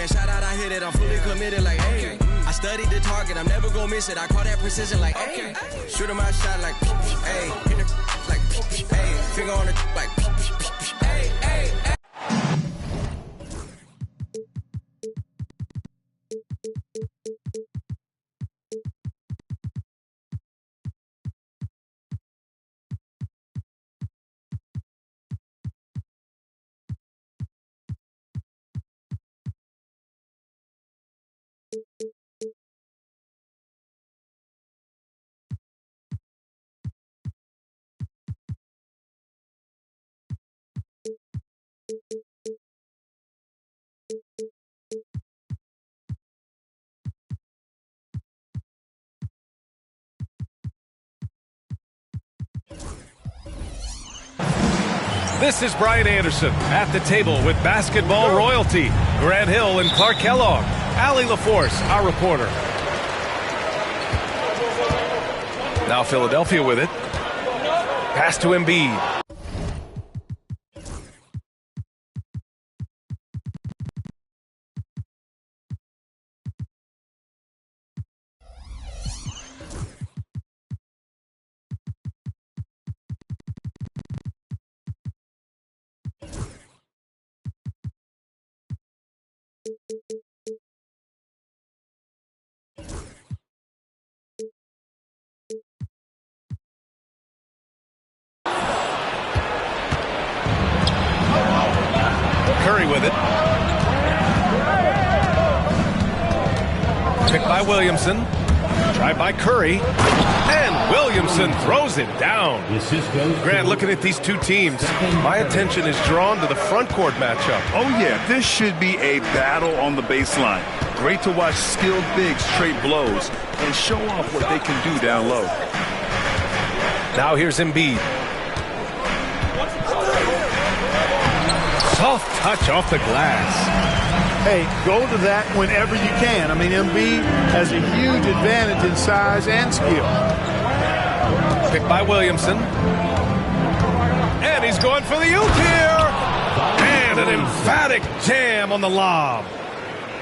man, shout out, I hit it, I'm fully committed like, hey. I studied the target, I'm never gonna miss it. I call that precision like, hey. Shoot him out shot like, hey. Hit the like, hey. Finger on the like, hey, hey, hey. This is Brian Anderson at the table with basketball royalty. Grant Hill and Clark Kellogg. Allie LaForce, our reporter. Now Philadelphia with it. Pass to Embiid. Curry with it. Picked by Williamson. Tried by Curry. And Williamson throws it down. Grant, looking at these two teams, my attention is drawn to the front court matchup. Oh, yeah, this should be a battle on the baseline. Great to watch skilled bigs trade blows and show off what they can do down low. Now here's Embiid. Soft touch off the glass. Hey, go to that whenever you can. I mean, Embiid has a huge advantage in size and skill. Picked by Williamson. And he's going for the oop here. And an emphatic jam on the lob.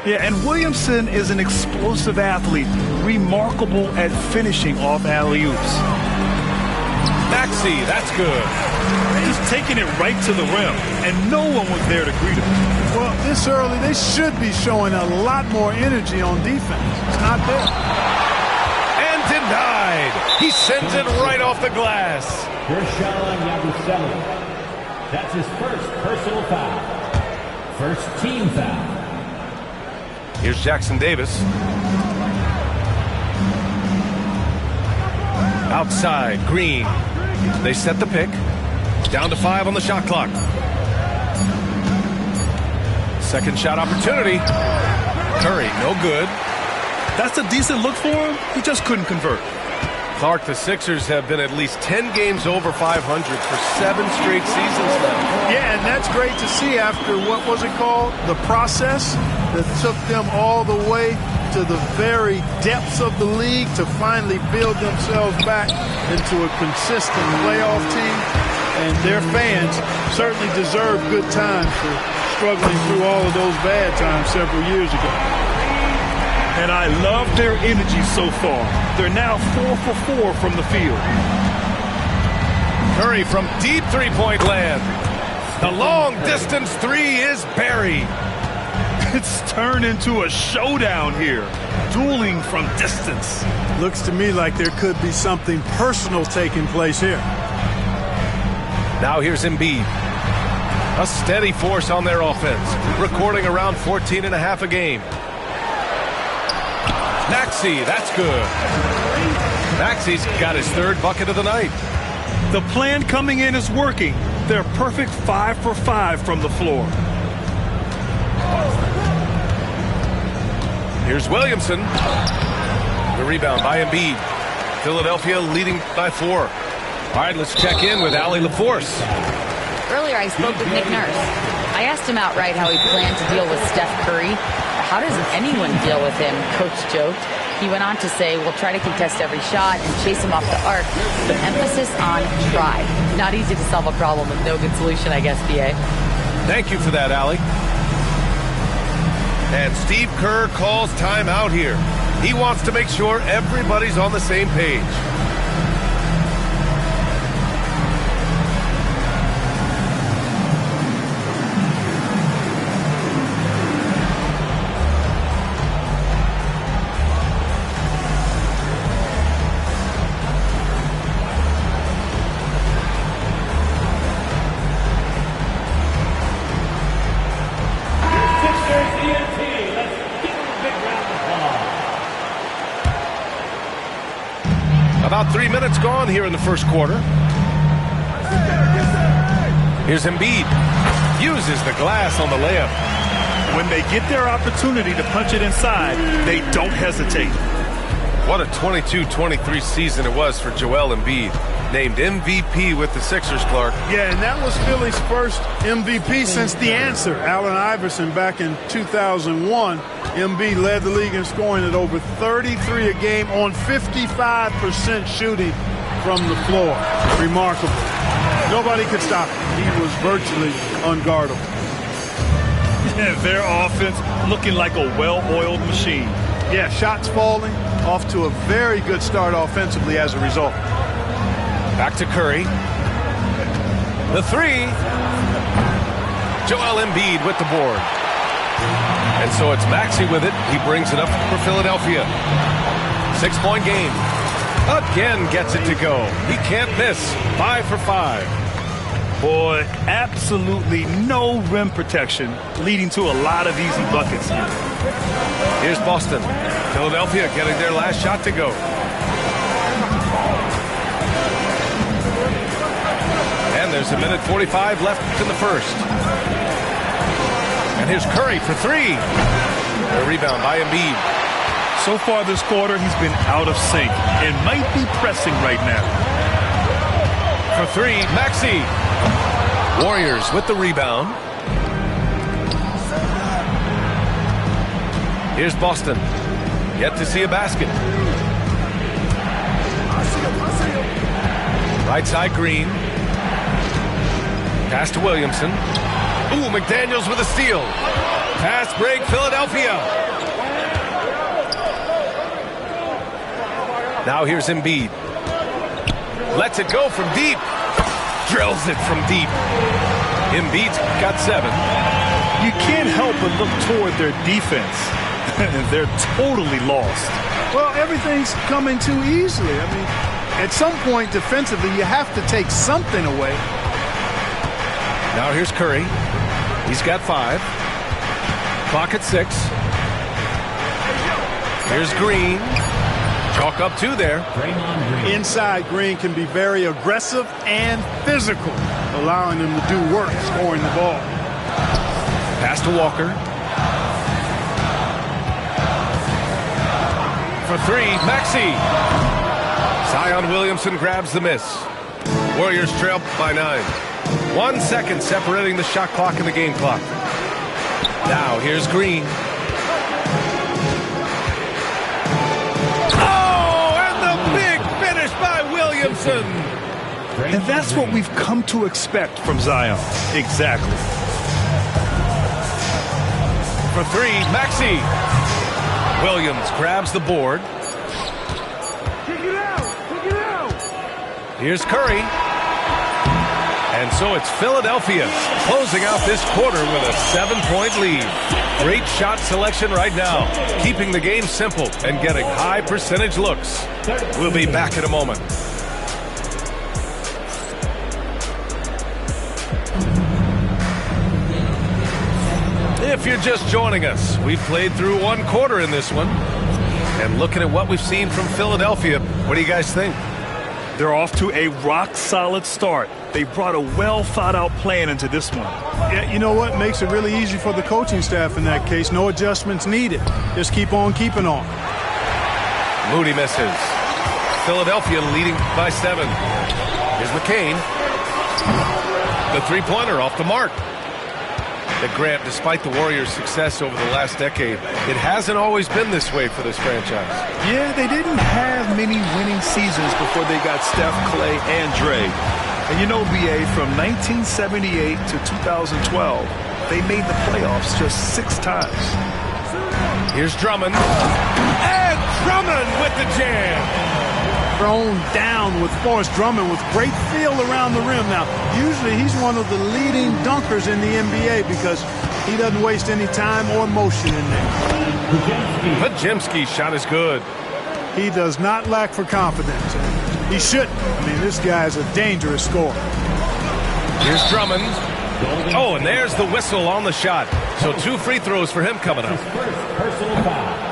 Yeah, and Williamson is an explosive athlete, remarkable at finishing off alley-oops. Maxey, that's good. Just taking it right to the rim, and no one was there to greet him. Well, this early, they should be showing a lot more energy on defense. It's not there. And denied. He sends it right off the glass. Guerschon Yabusele. That's his first personal foul. First team foul. Here's Jackson Davis. Outside, Green. They set the pick. Down to 5 on the shot clock. Second shot opportunity. Curry, no good. That's a decent look for him. He just couldn't convert. Clark, the Sixers have been at least 10 games over 500 for 7 straight seasons now. Yeah, and that's great to see after, what was it called? The process that took them all the way to the very depths of the league to finally build themselves back into a consistent playoff team. And their fans certainly deserve good times for struggling through all of those bad times several years ago. And I love their energy so far. They're now 4 for 4 from the field. Curry from deep three-point land. The long-distance three is buried. It's turned into a showdown here. Dueling from distance. Looks to me like there could be something personal taking place here. Now here's Embiid. A steady force on their offense, recording around 14.5 a game. Maxey, that's good. Maxey's got his 3rd bucket of the night. The plan coming in is working. They're perfect 5 for 5 from the floor. Here's Williamson. The rebound by Embiid. Philadelphia leading by 4. All right, let's check in with Allie LaForce. Earlier, I spoke with Nick Nurse. I asked him outright how he planned to deal with Steph Curry. How does anyone deal with him? Coach joked. He went on to say, we'll try to contest every shot and chase him off the arc, but emphasis on try. Not easy to solve a problem with no good solution, I guess, BA. Thank you for that, Allie. And Steve Kerr calls timeout here. He wants to make sure everybody's on the same page. About 3 minutes gone here in the first quarter. Here's Embiid. Uses the glass on the layup. When they get their opportunity to punch it inside, they don't hesitate. What a 22-23 season it was for Joel Embiid. Named MVP with the Sixers, Clark. Yeah, and that was Philly's first MVP since the answer, Allen Iverson, back in 2001. Embiid led the league in scoring at over 33 a game on 55% shooting from the floor. Remarkable. Nobody could stop him. He was virtually unguardable. Yeah, their offense looking like a well-oiled machine. Yeah, shots falling, off to a very good start offensively as a result. Back to Curry. The three. Joel Embiid with the board. And so it's Maxey with it. He brings it up for Philadelphia. 6-point game. Again gets it to go. He can't miss. 5 for 5. Boy, absolutely no rim protection, leading to a lot of easy buckets. Here's Boston. Philadelphia getting their last shot to go. And there's a minute 45 left in the first. And here's Curry for three. A rebound by Embiid. So far this quarter, he's been out of sync and might be pressing right now. For three, Maxey. Warriors with the rebound. Here's Boston. Yet to see a basket. Right side, Green. Pass to Williamson. Ooh, McDaniels with a steal. Pass break, Philadelphia. Now here's Embiid. Lets it go from deep. Drills it from deep. Embiid's got 7. You can't help but look toward their defense. They're totally lost. Well, everything's coming too easily. I mean, at some point defensively, you have to take something away. Now here's Curry. He's got 5. Clock at 6. Here's Green. Chalk up 2 there. Inside, Green can be very aggressive and physical, allowing him to do work scoring the ball. Pass to Walker. For 3, Maxey. Zion Williamson grabs the miss. Warriors trail by 9. 1 second separating the shot clock and the game clock. Now here's Green. Oh, and the big finish by Williamson. And that's what we've come to expect from Zion. Exactly. For 3, Maxey. Williams grabs the board. Here's Curry. And so it's Philadelphia closing out this quarter with a 7-point lead. Great shot selection right now, keeping the game simple and getting high percentage looks. We'll be back in a moment. If you're just joining us, we've played through 1 quarter in this one. And looking at what we've seen from Philadelphia, what do you guys think? They're off to a rock-solid start. They brought a well-thought-out plan into this one. Yeah, you know what? Makes it really easy for the coaching staff in that case. No adjustments needed. Just keep on keeping on. Moody misses. Philadelphia leading by 7. Here's McCain. The three-pointer off the mark. That Grant, despite the Warriors' success over the last decade, it hasn't always been this way for this franchise. Yeah, they didn't have many winning seasons before they got Steph, Clay, and Dre. And you know, BA, from 1978 to 2012, they made the playoffs just 6 times. Here's Drummond. And Drummond with the jam. Thrown down with Forrest Drummond with great feel around the rim. Now, usually he's one of the leading dunkers in the NBA because he doesn't waste any time or motion in there. Podziemski's shot is good. He does not lack for confidence. He shouldn't. I mean, this guy is a dangerous scorer. Here's Drummond. Oh, and there's the whistle on the shot. So 2 free throws for him coming up.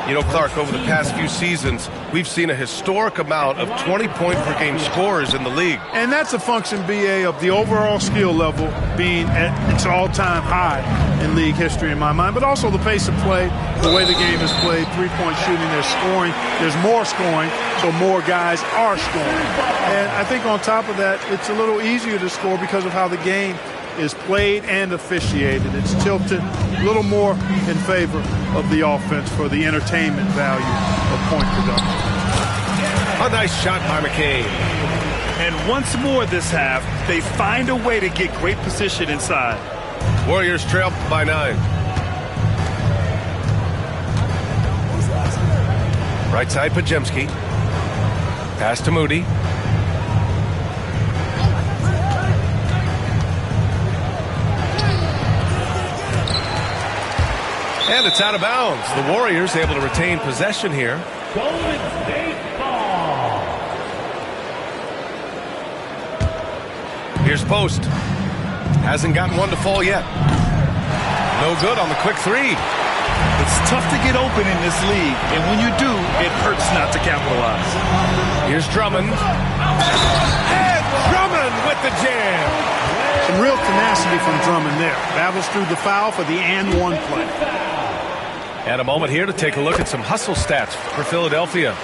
You know, Clark, over the past few seasons, we've seen a historic amount of 20-point-per-game scorers in the league. And that's a function, B.A., of the overall skill level being at its all-time high in league history in my mind, but also the pace of play, the way the game is played, three-point shooting, there's scoring, there's more scoring, so more guys are scoring. And I think on top of that, it's a little easier to score because of how the game is played and officiated. It's tilted a little more in favor of the offense for the entertainment value of point production. A nice shot by McCain. And once more this half, they find a way to get great position inside. Warriors trail by 9. Right side, Podziemski. Pass to Moody. And it's out of bounds. The Warriors able to retain possession here. Golden State ball. Here's Post. Hasn't gotten one to fall yet. No good on the quick 3. It's tough to get open in this league, and when you do, it hurts not to capitalize. Here's Drummond. And Drummond with the jam. Some real tenacity from Drummond there. Battles through the foul for the and-one play. And a moment here to take a look at some hustle stats for Philadelphia.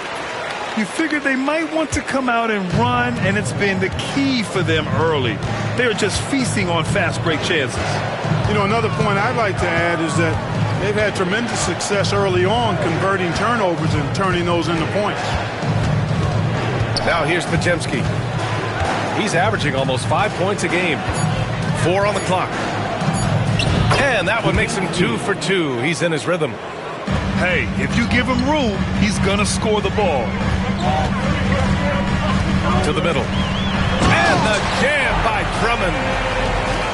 You figured they might want to come out and run, and it's been the key for them early. They're just feasting on fast break chances. You know, another point I'd like to add is that they've had tremendous success early on converting turnovers and turning those into points. Now here's Podziemski. He's averaging almost 5 points a game. 4 on the clock. And that one makes him 2 for 2. He's in his rhythm. Hey, if you give him room, he's going to score the ball. To the middle. And the jam by Drummond.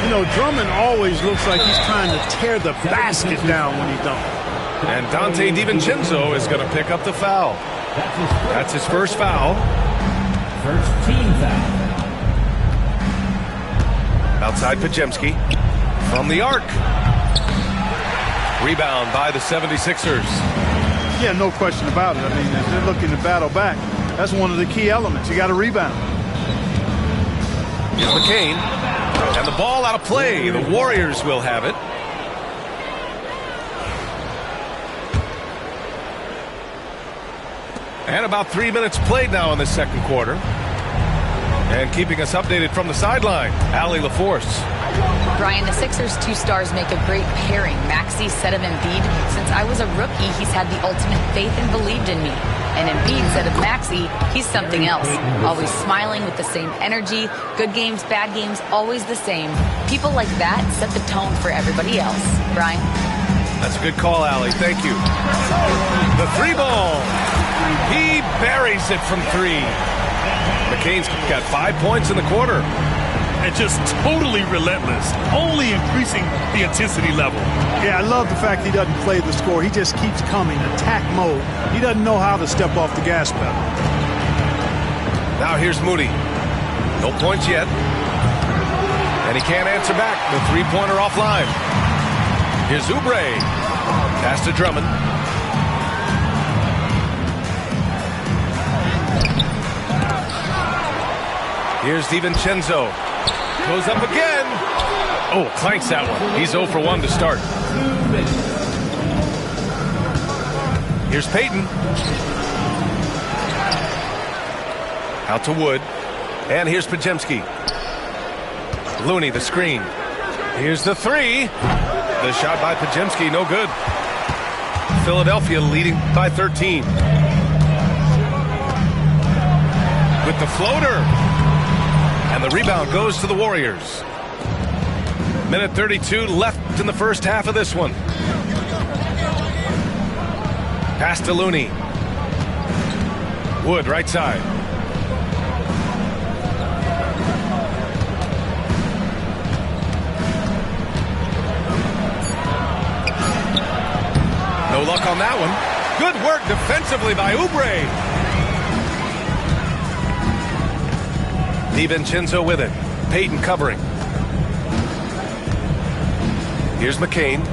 You know, Drummond always looks like he's trying to tear the basket down when he dunks. And Dante DiVincenzo is going to pick up the foul. That's his first foul. First team foul. Outside Podziemski. From the arc. Rebound by the 76ers. Yeah, no question about it. I mean, if they're looking to battle back, that's one of the key elements. You got to rebound. Here's McCain. And the ball out of play. The Warriors will have it. And about 3 minutes played now in the second quarter. And keeping us updated from the sideline, Allie LaForce. Brian, the Sixers' 2 stars make a great pairing. Maxey said of Embiid, since I was a rookie, he's had the ultimate faith and believed in me. And Embiid said of Maxey, he's something else. Always smiling with the same energy. Good games, bad games, always the same. People like that set the tone for everybody else. Brian? That's a good call, Allie. Thank you. The 3 ball. He buries it from 3. McCain's got 5 points in the quarter. And just totally relentless, only increasing the intensity level. Yeah, I love the fact he doesn't play the score. He just keeps coming, attack mode. He doesn't know how to step off the gas pedal. Now here's Moody. No points yet. And he can't answer back. The 3-pointer offline. Here's Oubre. Pass to Drummond. Here's DiVincenzo. Goes up again. Oh, clanks that one. He's 0 for 1 to start. Here's Payton. Out to Wood. And here's Podziemski. Looney, the screen. Here's the 3. The shot by Podziemski, no good. Philadelphia leading by 13. With the floater. And the rebound goes to the Warriors. Minute 32 left in the first half of this one. Pass to Looney. Wood, right side. No luck on that one. Good work defensively by Oubre. DiVincenzo with it. Payton covering. Here's McCain.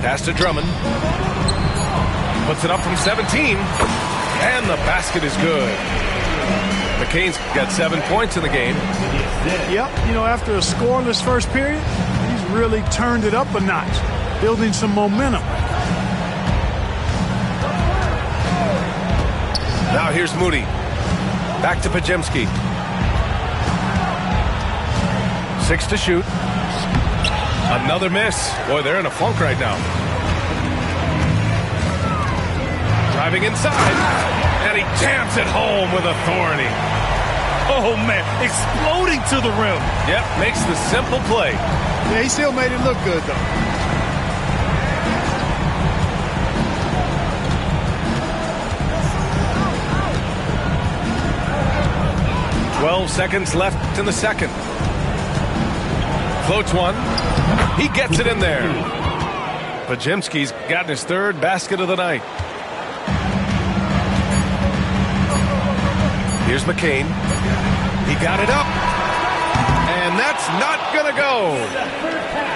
Pass to Drummond. Puts it up from 17. And the basket is good. McCain's got 7 points in the game. Yep, you know, after a scoreless first period, he's really turned it up a notch, building some momentum. Now here's Moody. Back to Podziemski. 6 to shoot. Another miss. Boy, they're in a funk right now. Driving inside. And he jams it home with authority. Oh, man, exploding to the rim. Yep, makes the simple play. Yeah, he still made it look good, though. Seconds left in the second. Floats one. He gets it in there. Podziemski's gotten his third basket of the night. Here's McCain. He got it up. And that's not going to go.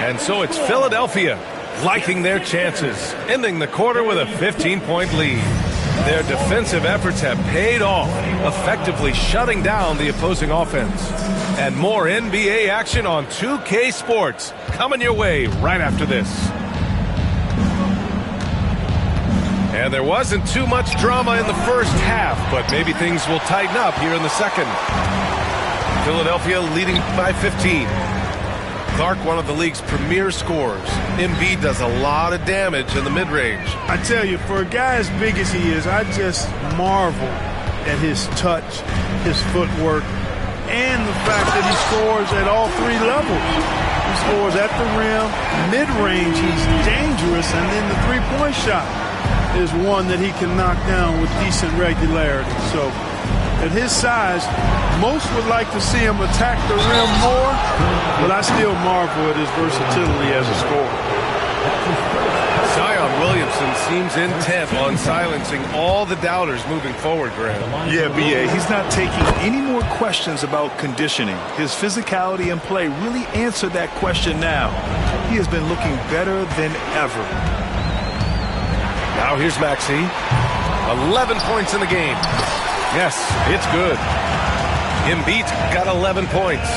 And so it's Philadelphia liking their chances, ending the quarter with a 15-point lead. Their defensive efforts have paid off, effectively shutting down the opposing offense. And more NBA action on 2K Sports coming your way right after this. And there wasn't too much drama in the first half, but maybe things will tighten up here in the second. Philadelphia leading by 15. Clark, one of the league's premier scorers. Embiid does a lot of damage in the mid-range. I tell you, for a guy as big as he is, I just marvel at his touch, his footwork, and the fact that he scores at all three levels. He scores at the rim, mid-range, he's dangerous, and then the three-point shot is one that he can knock down with decent regularity. So at his size, most would like to see him attack the rim more, but I still marvel at his versatility as a scorer. Zion Williamson seems intent on silencing all the doubters moving forward, Graham. Yeah, B.A., he's not taking any more questions about conditioning. His physicality and play really answered that question now. He has been looking better than ever. Now here's Maxey. 11 points in the game. Yes, it's good. Embiid's got 11 points.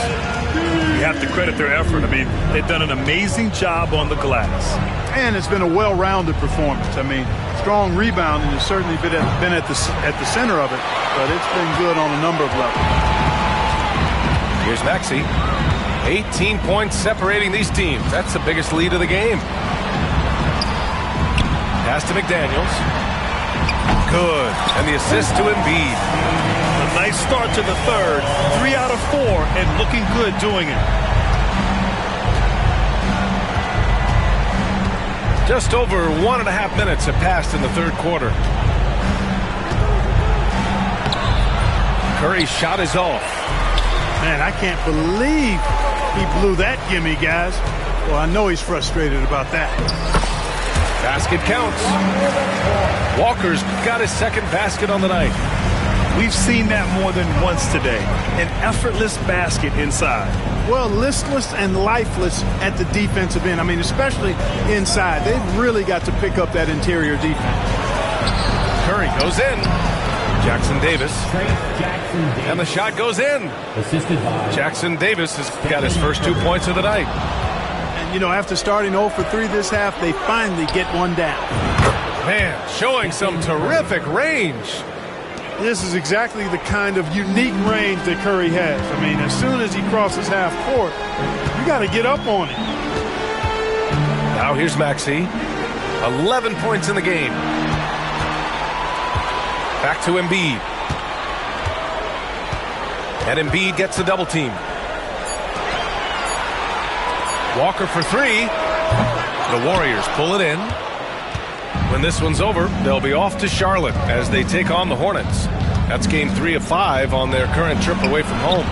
You have to credit their effort. I mean, they've done an amazing job on the glass. And it's been a well-rounded performance. I mean, strong rebounding has certainly been at the center of it, but it's been good on a number of levels. Here's Maxey. 18 points separating these teams. That's the biggest lead of the game. Pass to McDaniels. Good. And the assist to Embiid. A nice start to the third. 3 out of 4 and looking good doing it. Just over 1.5 minutes have passed in the third quarter. Curry's shot is off. Man, I can't believe he blew that gimme, guys. Well, I know he's frustrated about that. Basket counts. Walker's got his second basket on the night. We've seen that more than once today. An effortless basket inside. Well, listless and lifeless at the defensive end. I mean, especially inside. They've really got to pick up that interior defense. Curry goes in. Jackson Davis. And the shot goes in. Jackson Davis has got his first 2 points of the night. And, you know, after starting 0 for 3 this half, they finally get one down. Man, showing some terrific range. This is exactly the kind of unique range that Curry has. I mean, as soon as he crosses half court, you got to get up on him. Now here's Maxey. 11 points in the game. Back to Embiid. And Embiid gets the double team. Walker for 3. The Warriors pull it in. When this one's over, they'll be off to Charlotte as they take on the Hornets. That's game 3 of 5 on their current trip away from home.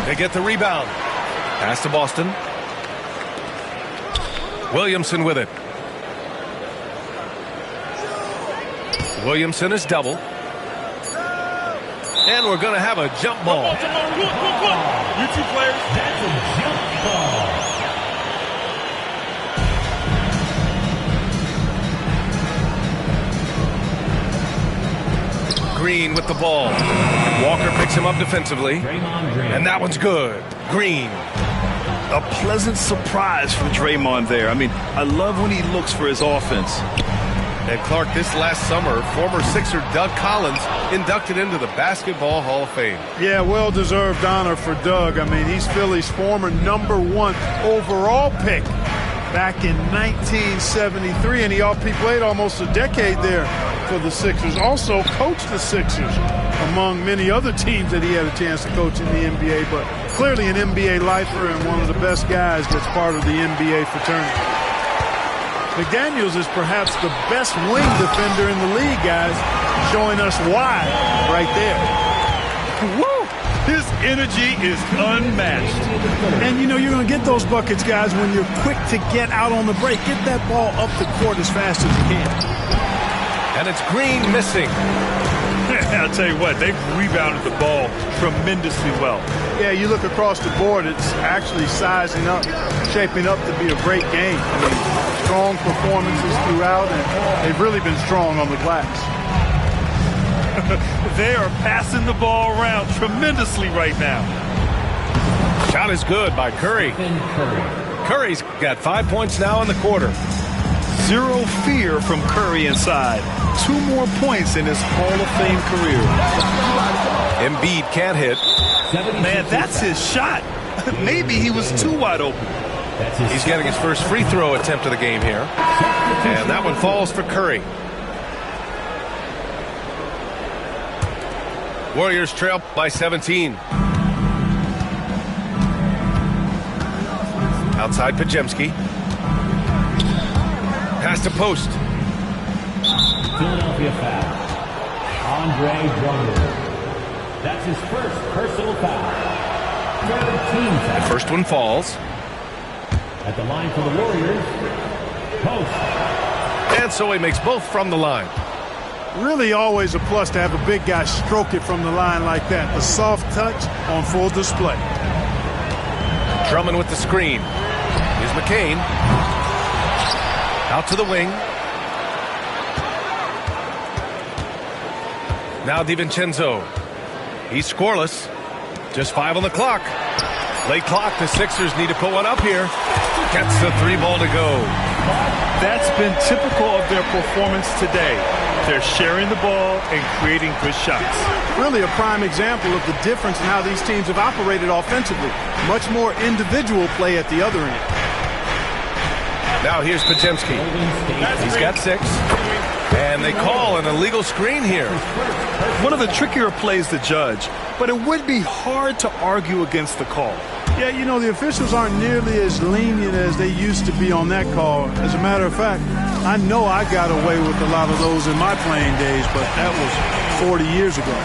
They get the rebound. Pass to Boston. Williamson with it. Williamson is double. And we're going to have a jump ball. You two players, that's a jump ball. Green with the ball. Walker picks him up defensively. And that one's good. Green. A pleasant surprise from Draymond there. I mean, I love when he looks for his offense. And Clark, this last summer, former Sixer Doug Collins inducted into the Basketball Hall of Fame. Yeah, well-deserved honor for Doug. I mean, he's Philly's former #1 overall pick back in 1973, and he played almost a decade there for the Sixers. Also coached the Sixers, among many other teams that he had a chance to coach in the NBA, but clearly an NBA lifer and one of the best guys that's part of the NBA fraternity. McDaniels is perhaps the best wing defender in the league, guys, showing us why right there. Woo! His energy is unmatched. And, you know, you're going to get those buckets, guys, when you're quick to get out on the break. Get that ball up the court as fast as you can. And it's Green missing. I'll tell you what, they've rebounded the ball tremendously well. Yeah, you look across the board, it's actually sizing up, shaping up to be a great game. I mean, strong performances throughout, and they've really been strong on the glass. They are passing the ball around tremendously right now. Shot is good by Curry. Curry's got 5 points now in the quarter. Zero fear from Curry inside. 2 more points in his Hall of Fame career. Embiid can't hit. Man, that's his shot. Maybe he was too wide open. He's getting his first free throw attempt of the game here. And that one falls for Curry. Warriors trail by 17. Outside Podziemski. Pass to post. Philadelphia foul. Andre Drummond. That's his first personal foul. 13 foul. The first one falls. At the line for the Warriors. Post. And so he makes both from the line. Really always a plus to have a big guy stroke it from the line like that. The soft touch on full display. Drummond with the screen. Here's McCain. Out to the wing. Now DiVincenzo. He's scoreless. Just 5 on the clock. Late clock. The Sixers need to put one up here. Gets the 3 ball to go. That's been typical of their performance today. They're sharing the ball and creating good shots. Really a prime example of the difference in how these teams have operated offensively. Much more individual play at the other end. Now here's Podziemski. He's got 6. And they call an illegal screen here. One of the trickier plays to judge, but it would be hard to argue against the call. Yeah, you know, the officials aren't nearly as lenient as they used to be on that call. As a matter of fact, I know I got away with a lot of those in my playing days, but that was 40 years ago.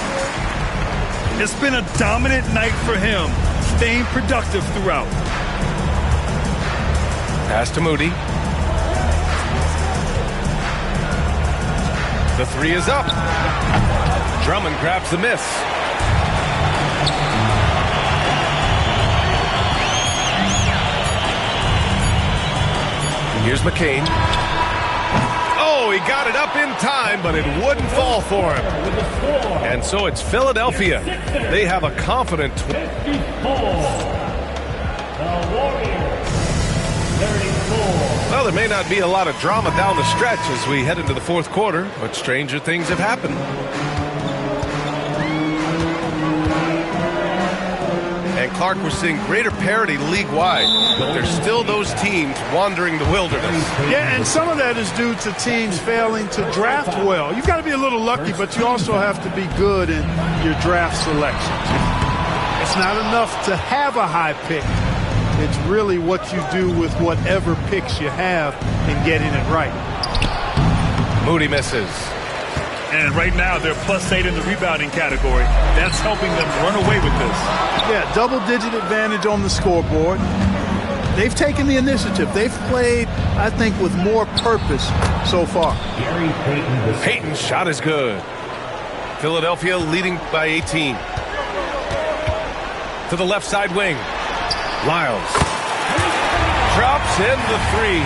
It's been a dominant night for him, staying productive throughout. Pass to Moody. The 3 is up. Drummond grabs the miss. Here's McCain. Oh, he got it up in time, but it wouldn't fall for him. And so it's Philadelphia. They have a confident 54. The Warriors. 34. Well, there may not be a lot of drama down the stretch as we head into the 4th quarter, but stranger things have happened. And Clark, we're seeing greater parity league-wide, but there's still those teams wandering the wilderness. Yeah, and some of that is due to teams failing to draft well. You've got to be a little lucky, but you also have to be good in your draft selections. It's not enough to have a high pick. It's really what you do with whatever picks you have and getting it right. Moody misses. And right now, they're +8 in the rebounding category. That's helping them run away with this. Yeah, double-digit advantage on the scoreboard. They've taken the initiative. They've played, I think, with more purpose so far. Gary Payton. Payton's shot is good. Philadelphia leading by 18. To the left side wing. Lyles. Drops in the three.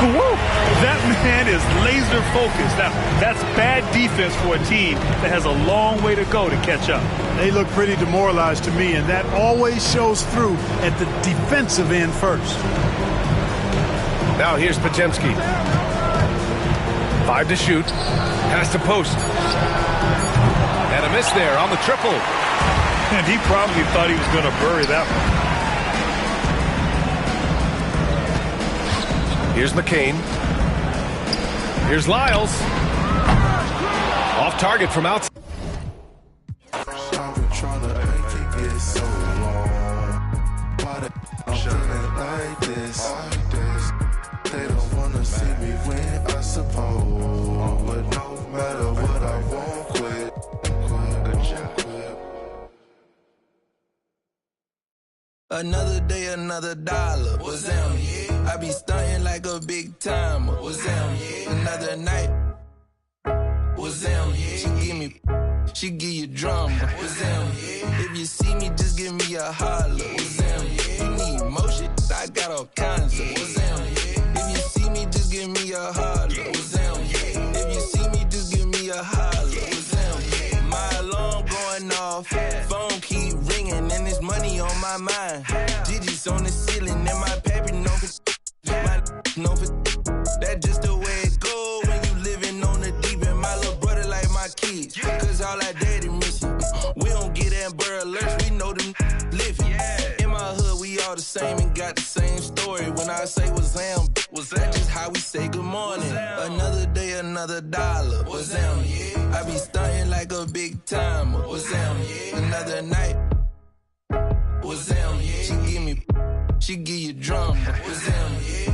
Whoa. That man is laser focused. Now, that's bad defense for a team that has a long way to go to catch up. They look pretty demoralized to me, and that always shows through at the defensive end first. Now here's Podziemski. 5 to shoot. Pass to post. And a miss there on the triple. And he probably thought he was going to bury that one. Here's McCain. Here's Lyles. Off target from outside. I've been trying to make it get so long. Why I'm feeling like this? They don't want to see me win, I suppose. But no matter what, I won't quit. Another day, another dollar. What's down? I be stunting like a big timer. What's down? Another night. What's down? She give you drama. What's down? If you see me, just give me a holler. What's down? You need motion? I got all kinds of. What's down? If you see me, just give me a holler. What's down? If you see me, just give me a holler. What's down? My alarm going off. Phone keep ringing and there's money on my mind. Digits on the ceiling and my paper no for that's just the way it go when you living on the deep end. My little brother like my kids, cause all our daddy missing. We don't get Amber Alerts, we know them living. In my hood, we all the same and got the same story. When I say what's down, that's just how we say good morning. Another day, another dollar. What's down? I be stunting like a big timer. What's down? Another night. What's down? She give you drama. What's down?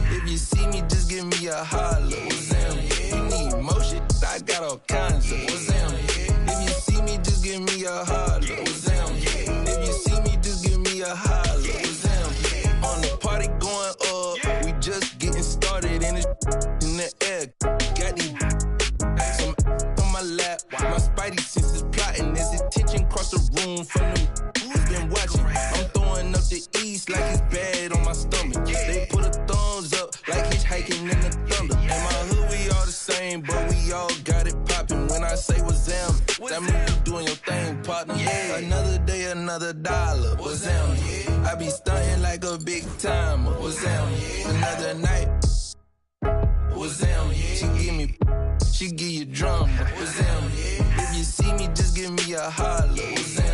If you see me, just give me a holler. What's down? You need motion? I got all kinds of. What's down? If you see me, just give me a holler. What's down? If you see me, just give me a holler. What's down? On the party going up, we just getting started in the air. Got these some on my lap. My spidey senses plotting. There's attention across the room from them who's been watching. I'm throwing up the east like it's bad on my stomach. They put a thumbs up like hitchhiking in the thunder. In my hood, we all the same, but we all got it popping. When I say what's down, that means you doing your thing, partner. Another day, another dollar. What's down? I be stunting like a big timer. What's down? Another night. What's down? She give you drama. What's down? If you see me, just give me a holler. What's down?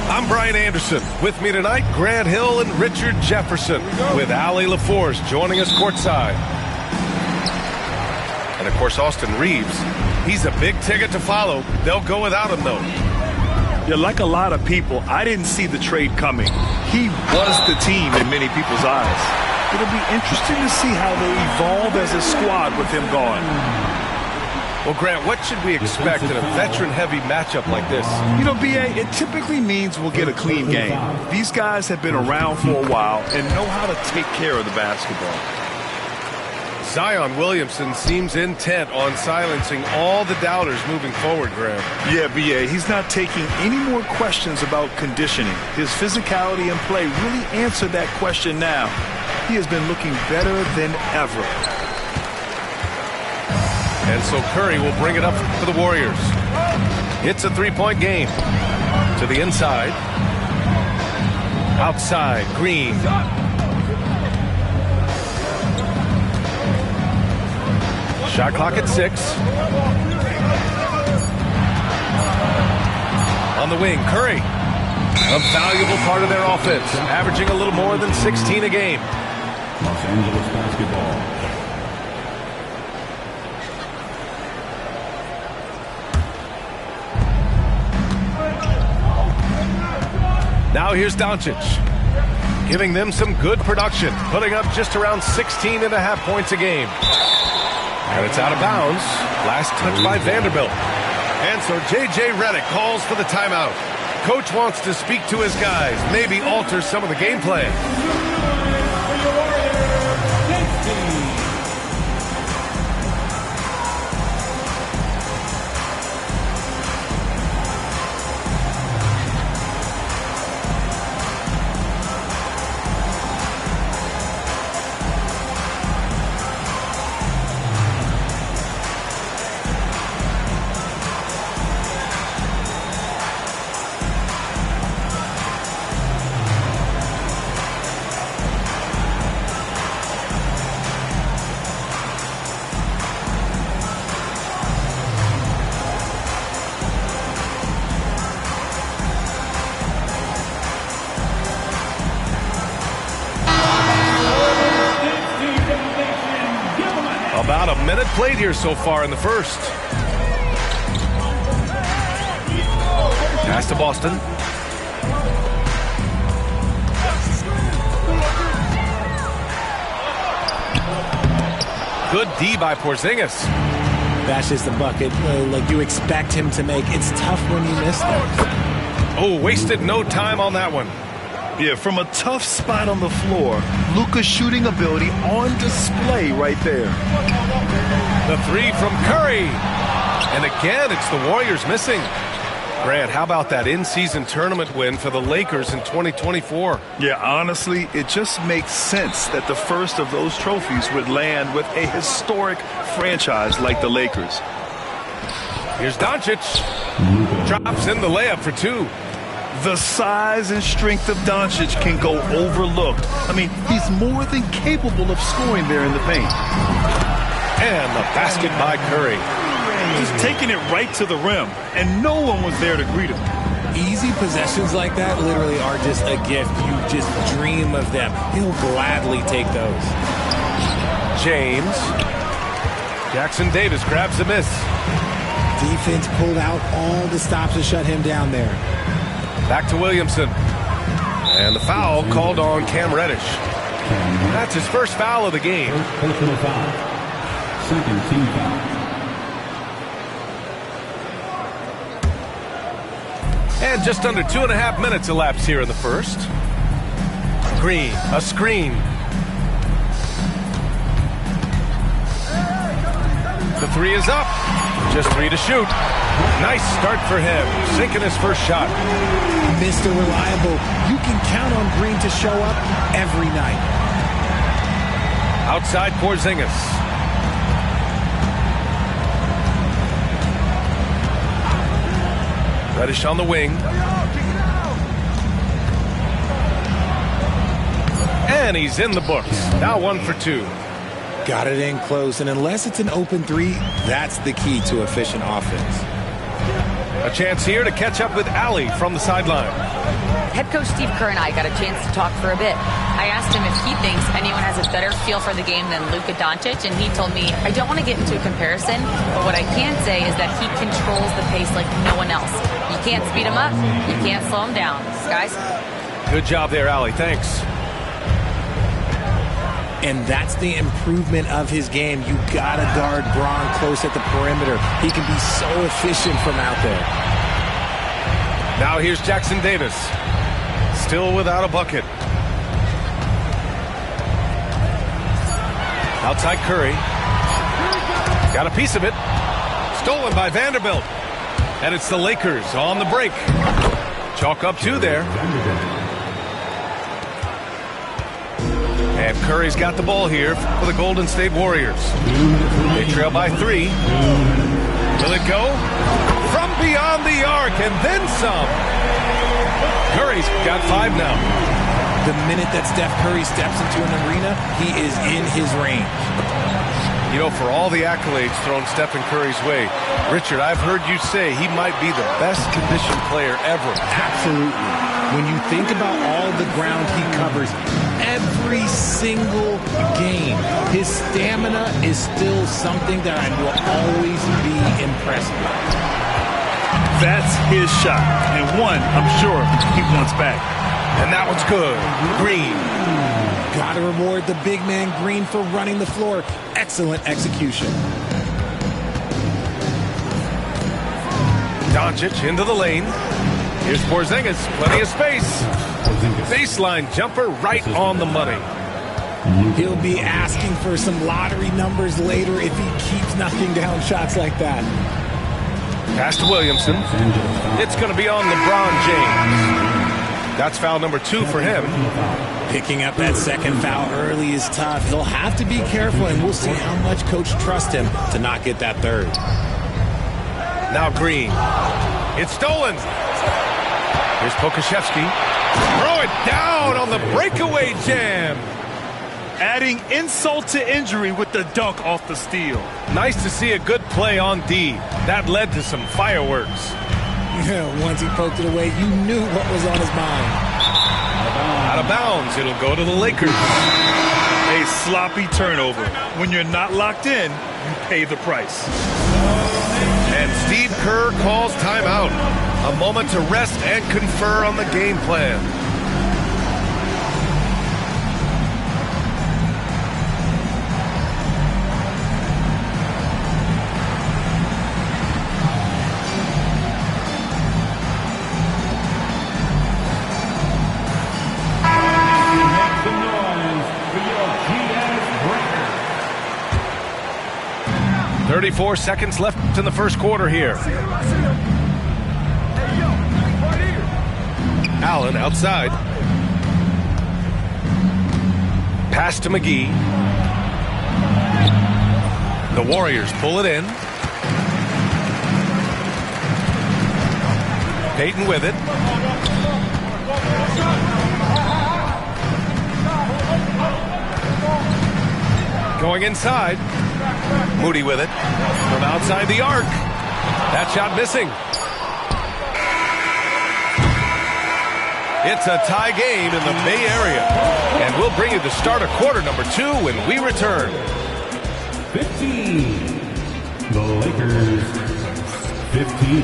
I'm Brian Anderson. With me tonight, Grant Hill and Richard Jefferson, with Allie LaForce joining us courtside. And, of course, Austin Reeves. He's a big ticket to follow. They'll go without him, though. Yeah, like a lot of people, I didn't see the trade coming. He was the team in many people's eyes. It'll be interesting to see how they evolve as a squad with him gone. Well, Grant, what should we expect in a veteran-heavy matchup like this? You know, B.A., it typically means we'll get a clean game. These guys have been around for a while and know how to take care of the basketball. Zion Williamson seems intent on silencing all the doubters moving forward, Grant. Yeah, B.A., he's not taking any more questions about conditioning. His physicality and play really answered that question now. he has been looking better than ever. And so Curry will bring it up for the Warriors. It's a three-point game. To the inside. Outside, Green. Shot clock at 6. On the wing, Curry. A valuable part of their offense, averaging a little more than 16 a game. Los Angeles Basketball. Now here's Doncic, giving them some good production, putting up just around 16 and a half points a game. And it's out of bounds. Last touch by Vanderbilt. And so J.J. Redick calls for the timeout. Coach wants to speak to his guys, maybe alter some of the game plan. About a minute played here so far in the first. Pass to Boston. Good D by Porzingis. That's just the bucket like you expect him to make. It's tough when you miss them. Oh, wasted no time on that one. Yeah, from a tough spot on the floor, Luka's shooting ability on display right there. The three from Curry. And again, it's the Warriors missing. Grant, how about that in-season tournament win for the Lakers in 2024? Yeah, honestly, it just makes sense that the first of those trophies would land with a historic franchise like the Lakers. Here's Doncic. Drops in the layup for 2. The size and strength of Doncic can go overlooked. I mean, he's more than capable of scoring there in the paint. And the basket by Curry. Just taking it right to the rim, and no one was there to greet him. Easy possessions like that literally are just a gift. You just dream of them. He'll gladly take those. James. Jackson Davis grabs the miss. Defense pulled out all the stops to shut him down there. Back to Williamson. And the foul called on Cam Reddish. That's his first foul of the game. Personal foul. Second team foul. And just under 2.5 minutes elapsed here in the first. Green, a screen. The three is up. Just 3 to shoot. Nice start for him. Sinking his first shot. Mr. Reliable. You can count on Green to show up every night. Outside Porzingis. Reddish on the wing. And he's in the books. Now 1 for 2. Got it in close, and unless it's an open 3, that's the key to efficient offense. A chance here to catch up with Allie from the sideline. Head coach Steve Kerr and I got a chance to talk for a bit. I asked him if he thinks anyone has a better feel for the game than Luka Doncic, and he told me, I don't want to get into a comparison, but what I can say is that he controls the pace like no one else. You can't speed him up, you can't slow him down. Guys? Good job there, Allie. Thanks. And that's the improvement of his game. You got to guard Braun close at the perimeter. He can be so efficient from out there. Now here's Jackson Davis. Still without a bucket. Outside Curry. Got a piece of it. Stolen by Vanderbilt. And it's the Lakers on the break. Chalk up 2 there. And Curry's got the ball here for the Golden State Warriors. They trail by 3. Will it go? From beyond the arc, and then some. Curry's got 5 now. The minute that Steph Curry steps into an arena, he is in his range. You know, for all the accolades thrown Stephen Curry's way, Richard, I've heard you say he might be the best conditioned player ever. Absolutely. When you think about all the ground he covers every single game, his stamina is still something that I will always be impressed with. That's his shot, and one I'm sure he wants back. And that one's good. Green. Got to reward the big man Green for running the floor. Excellent execution. Doncic into the lane. Here's Porzingis. Plenty of space. Baseline jumper right on the money. He'll be asking for some lottery numbers later if he keeps knocking down shots like that. Pass to Williamson. It's going to be on LeBron James. That's foul number 2 for him. Picking up that second foul early is tough. He'll have to be careful, and we'll see how much coach trusts him to not get that third. Now Green. It's stolen. Here's Pokusevski. Throw it down on the breakaway jam. Adding insult to injury with the dunk off the steal. Nice to see a good play on D. That led to some fireworks. Once he poked it away, you knew what was on his mind. Out of bounds, it'll go to the Lakers. A sloppy turnover. When you're not locked in, you pay the price. And Steve Kerr calls timeout. A moment to rest and confer on the game plan. Make some noise for your GS Breaker. 34 seconds left in the first quarter here. Allen outside. Pass to McGee. The Warriors pull it in. Payton with it. Going inside. Moody with it. From outside the arc. That shot missing. It's a tie game in the Bay Area. And we'll bring you the start of quarter number 2 when we return. 15. The Lakers, 15.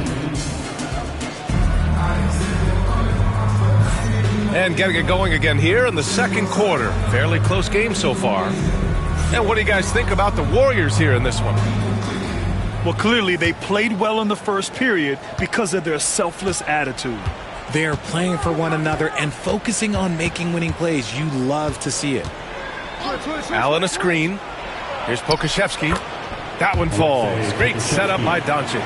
And getting it going again here in the second quarter. Fairly close game so far. And what do you guys think about the Warriors here in this one? Well, clearly they played well in the first period because of their selfless attitude. They're playing for one another and focusing on making winning plays. You love to see it. Allen a screen. Here's Pokusevski. That one falls. Great setup by Doncic.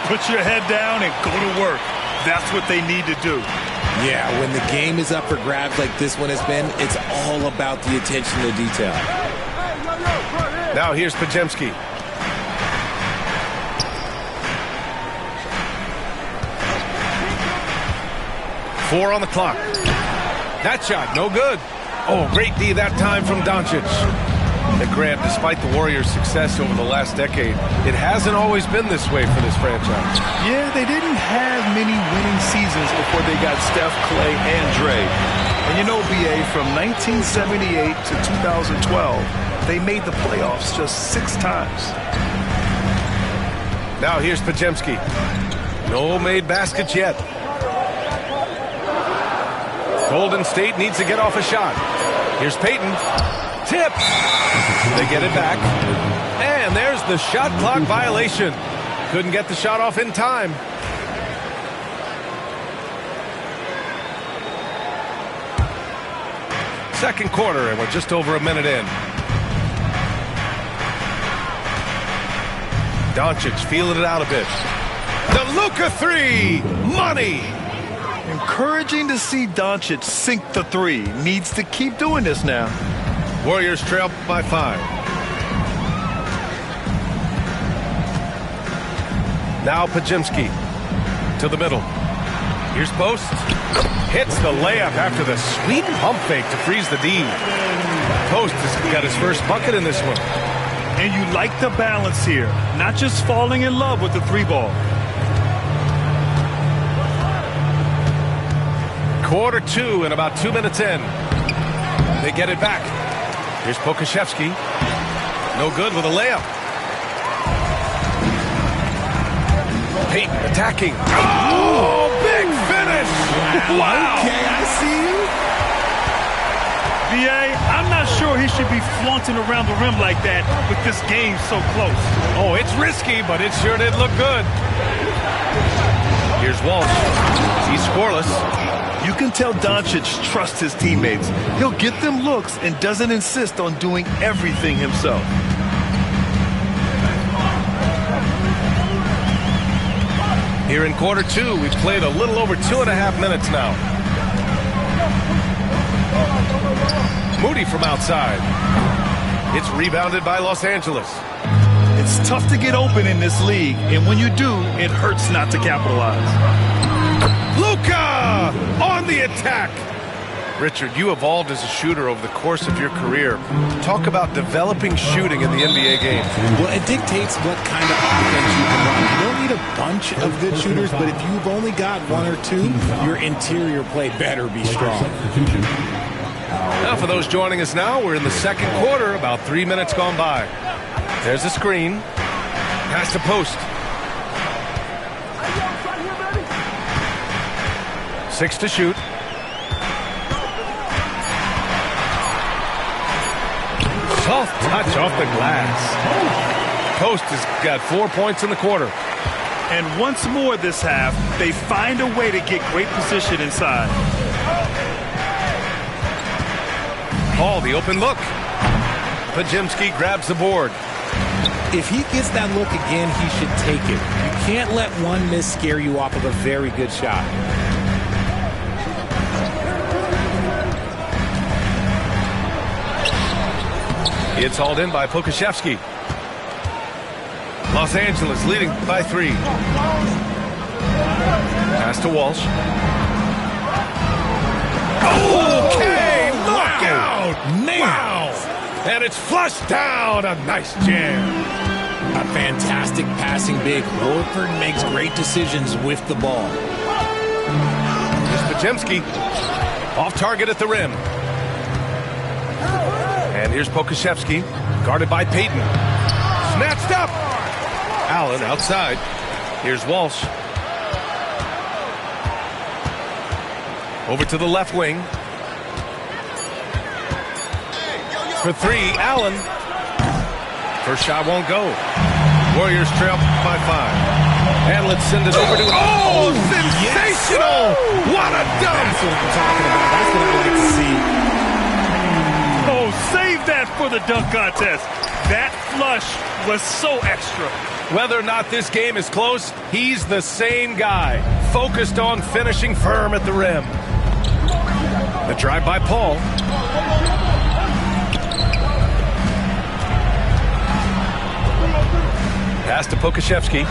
Put your head down and go to work. That's what they need to do. Yeah, when the game is up for grabs like this one has been, it's all about the attention to detail. Now here's Podziemski. Four on the clock. That shot, no good. Oh, great D that time from Doncic. And Grant, despite the Warriors' success over the last decade, it hasn't always been this way for this franchise. Yeah, they didn't have many winning seasons before they got Steph, Clay, and Dre. And you know, BA, from 1978 to 2012, they made the playoffs just 6 times. Now here's Podziemski. No made baskets yet. Golden State needs to get off a shot. Here's Payton. Tip. They get it back. And there's the shot clock violation. Couldn't get the shot off in time. Second quarter, and we're just over a minute in. Doncic feeling it out a bit. The Luka 3. Money. Encouraging to see Doncic sink the three. Needs to keep doing this now. Warriors trail by 5. Now Podziemski to the middle. Here's Post. Hits the layup after the sweet pump fake to freeze the D. Post has got his first bucket in this one. And you like the balance here. Not just falling in love with the three ball. Quarter 2 and about 2 minutes in. They get it back. Here's Pokusevski. No good with a layup. Payton attacking. Oh, big finish! Wow! Okay, I see you. B.A., I'm not sure he should be flaunting around the rim like that with this game so close. Oh, it's risky, but it sure did look good. Here's Walsh. He's scoreless. You can tell Doncic trusts his teammates. He'll get them looks and doesn't insist on doing everything himself. Here in quarter 2, we've played a little over 2.5 minutes now. Moody from outside. It's rebounded by Los Angeles. It's tough to get open in this league, and when you do, it hurts not to capitalize. Luka on the attack. Richard, you evolved as a shooter over the course of your career. Talk about developing shooting in the NBA game. Well, it dictates what kind of offense you can run. You don't need a bunch of good shooters, but if you've only got 1 or 2, your interior play better be strong. Now for those joining us now, we're in the second quarter, about 3 minutes gone by. There's a screen. Pass to Post. 6 to shoot. Soft touch off the glass. Post has got 4 points in the quarter. And once more this half, they find a way to get great position inside. Paul, the open look. Podziemski grabs the board. If he gets that look again, he should take it. You can't let one miss scare you off of a very good shot. It's hauled in by Pokusevski. Los Angeles leading by 3. Pass to Walsh. Okay, knockout! Wow! And it's flushed down. A nice jam. A fantastic passing big. Horford makes great decisions with the ball. Here's Podziemski. Off target at the rim. And here's Pokusevski, guarded by Payton. Snatched up. Allen outside. Here's Walsh. Over to the left wing. For 3, Allen. First shot won't go. Warriors trail by 5. And let's send it over to... Oh, sensational! Yes. What a dunk! That's what I'm talking about. That's what I like to see. Oh, save that for the dunk contest. That flush was so extra. Whether or not this game is close, he's the same guy, focused on finishing firm at the rim. The drive by Paul. Pass to Pokusevski.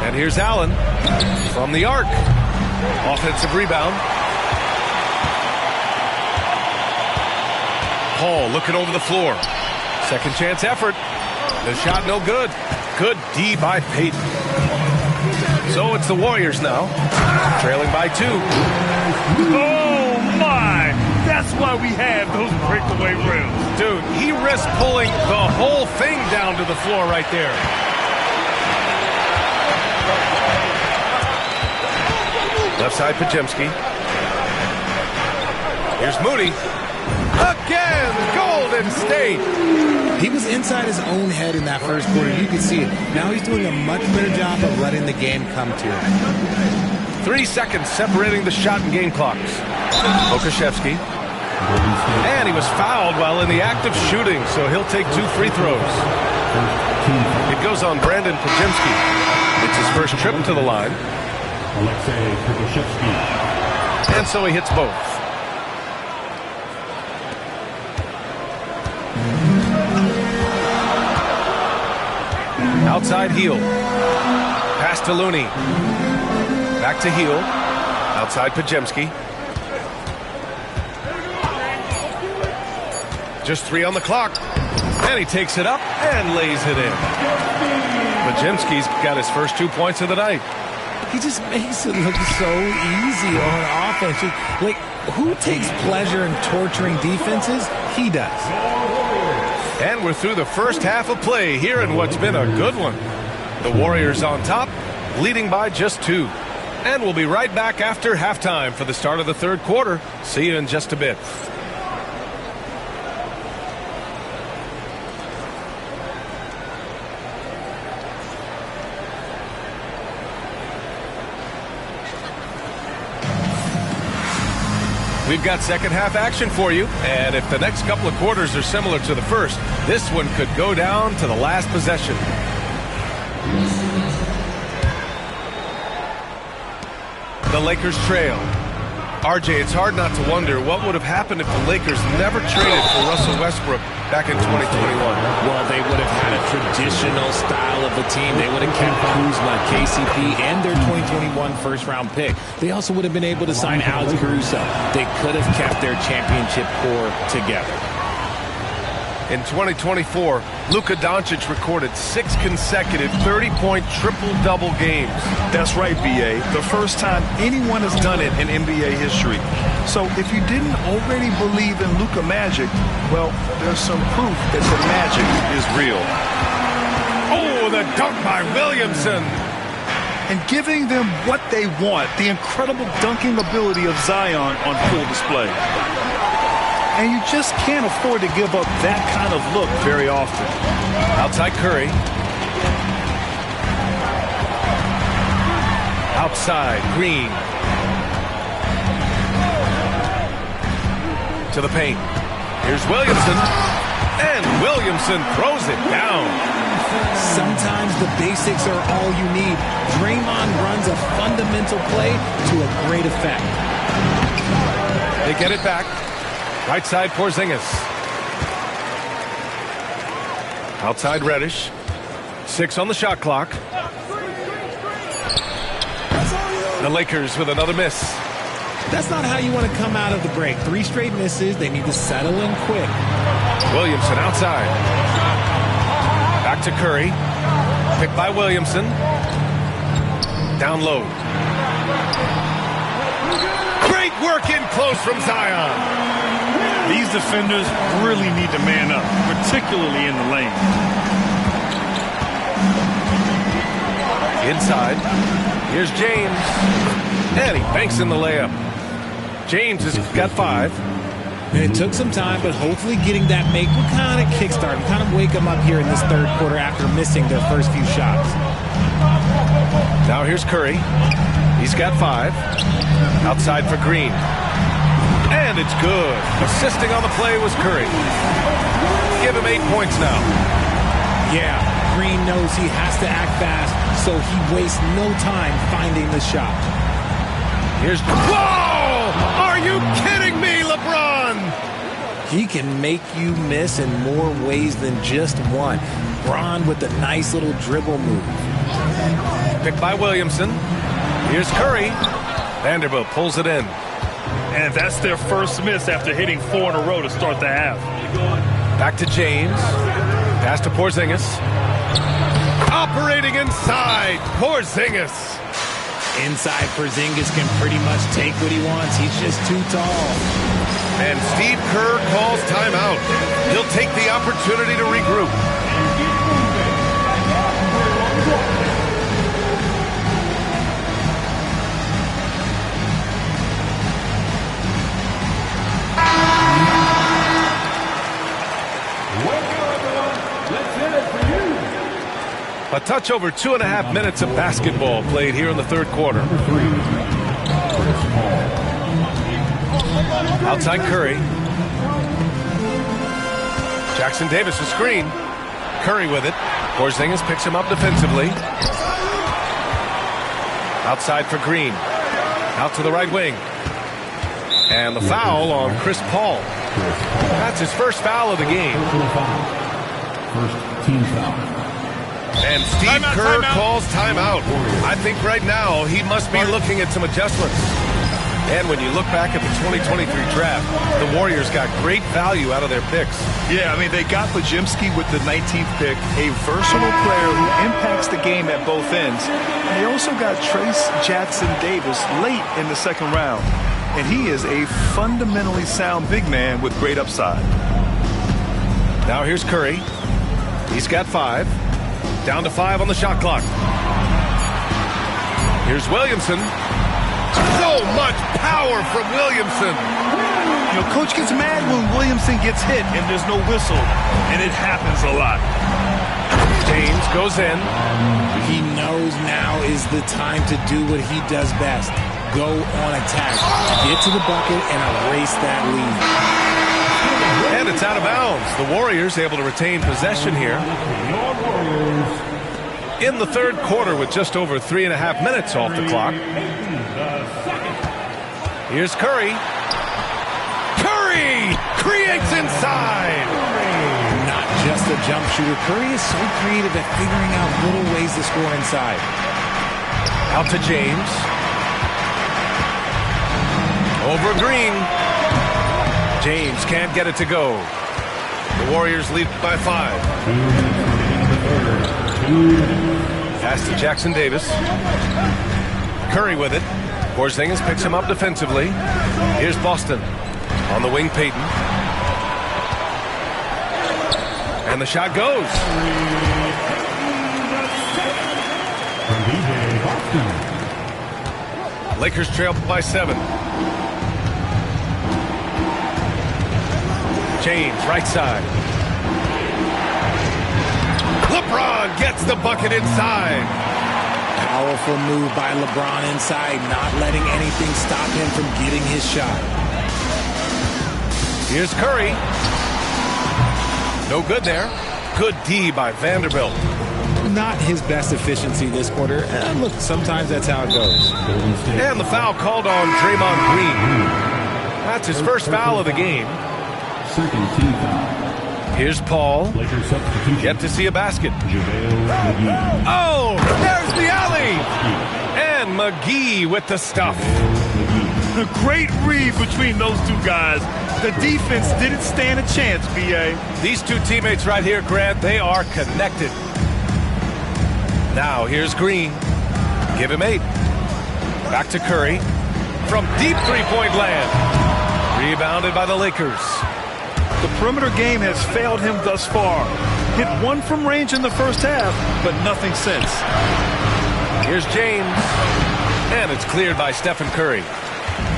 And here's Allen from the arc. Offensive rebound. Paul looking over the floor. Second chance effort. The shot no good. Good D by Payton. So it's the Warriors now, trailing by 2. Oh, my. That's why we have those breakaway rims. Dude, he risked pulling the whole thing down to the floor right there. Left side, Podziemski. Here's Moody. Again, Golden State. He was inside his own head in that first quarter. You could see it. Now he's doing a much better job of letting the game come to him. 3 seconds separating the shot and game clocks. Pokusevski. And he was fouled while in the act of shooting, so he'll take 2 free throws. first team foul. It goes on Brandon Podziemski. It's his first trip to the line. Alexei Podziemski. And so he hits both. Outside heel. Pass to Looney. Back to heel. Outside Podziemski. Just 3 on the clock. And he takes it up and lays it in. Podziemski's got his first 2 points of the night. He just makes it look so easy on offense. Like, who takes pleasure in torturing defenses? He does. And we're through the first half of play here in what's been a good one. The Warriors on top, leading by just 2. And we'll be right back after halftime for the start of the third quarter. See you in just a bit. We've got second half action for you, and if the next couple of quarters are similar to the first, this one could go down to the last possession. The Lakers trail. RJ, it's hard not to wonder what would have happened if the Lakers never traded for Russell Westbrook back in 2021. Well, they would have had a traditional style of a team. They would have kept Kuzma, KCP, and their 2021 first-round pick. They also would have been able to sign Alex Caruso. They could have kept their championship core together. In 2024, Luka Doncic recorded 6 consecutive 30-point triple-double games. That's right, B.A. The first time anyone has done it in NBA history. So if you didn't already believe in Luka Magic, well, there's some proof that the magic is real. Oh, the dunk by Williamson. And giving them what they want, the incredible dunking ability of Zion on full display. And you just can't afford to give up that kind of look very often. Outside Curry. Outside Green. To the paint. Here's Williamson. And Williamson throws it down. Sometimes the basics are all you need. Draymond runs a fundamental play to a great effect. They get it back. Right side Porzingis. Outside Reddish. 6 on the shot clock. The Lakers with another miss. That's not how you want to come out of the break. 3 straight misses. They need to settle in quick. Williamson outside. Back to Curry. Picked by Williamson. Down low. Great work in close from Zion. These defenders really need to man up, particularly in the lane. Inside. Here's James. And he banks in the layup. James has got 5. And it took some time, but hopefully getting that make will kind of kickstart and kind of wake them up here in this third quarter after missing their first few shots. Now here's Curry. He's got 5. Outside for Green. And it's good. Assisting on the play was Curry. Give him 8 points now. Yeah, Green knows he has to act fast, so he wastes no time finding the shot. Here's... Whoa! Are you kidding me, LeBron? He can make you miss in more ways than just one. Bron with a nice little dribble move. Picked by Williamson. Here's Curry. Vanderbilt pulls it in. And that's their first miss after hitting 4 in a row to start the half. Back to James. Pass to Porzingis. Operating inside. Porzingis. Inside Porzingis can pretty much take what he wants. He's just too tall. And Steve Kerr calls timeout. He'll take the opportunity to regroup. A touch over 2.5 minutes of basketball played here in the third quarter. Outside Curry. Jackson Davis, a screen. Curry with it. Porzingis picks him up defensively. Outside for Green. Out to the right wing. And the foul on Chris Paul. That's his first foul of the game. First team foul. And Steve Kerr calls timeout. I think right now he must be looking at some adjustments. And when you look back at the 2023 draft, the Warriors got great value out of their picks. Yeah, I mean, they got Podziemski with the 19th pick, a versatile player who impacts the game at both ends. And they also got Trace Jackson-Davis late in the second round. And he is a fundamentally sound big man with great upside. Now here's Curry. He's got 5. Down to 5 on the shot clock. Here's Williamson. So much power from Williamson. You know, Coach gets mad when Williamson gets hit and there's no whistle, and it happens a lot. James goes in. He knows now is the time to do what he does best. Go on attack. Get to the bucket and erase that lead. And it's out of bounds. The Warriors able to retain possession here. In the third quarter with just over 3.5 minutes off the clock. Here's Curry. Curry creates inside. Not just a jump shooter. Curry is so creative at figuring out little ways to score inside. Out to James. Over Green. James can't get it to go. The Warriors lead by 5. Pass to Jackson-Davis. Curry with it. Porzingis picks him up defensively. Here's Boston. On the wing, Payton. And the shot goes. Lakers trail by 7. James, right side. LeBron gets the bucket inside. Powerful move by LeBron inside, not letting anything stop him from getting his shot. Here's Curry. No good there. Good D by Vanderbilt. Not his best efficiency this quarter. Look, sometimes that's how it goes. And the foul called on Draymond Green. That's his first foul of the game. Second team foul. Here's Paul. Lakers substitution. Yet to see a basket. JaVale McGee. Oh, there's the alley. And McGee with the stuff. A great read between those two guys. The defense didn't stand a chance, B.A. These two teammates right here, Grant, they are connected. Now here's Green. Give him 8. Back to Curry. From deep three-point land. Rebounded by the Lakers. The perimeter game has failed him thus far. Hit 1 from range in the first half, but nothing since. Here's James. And it's cleared by Stephen Curry.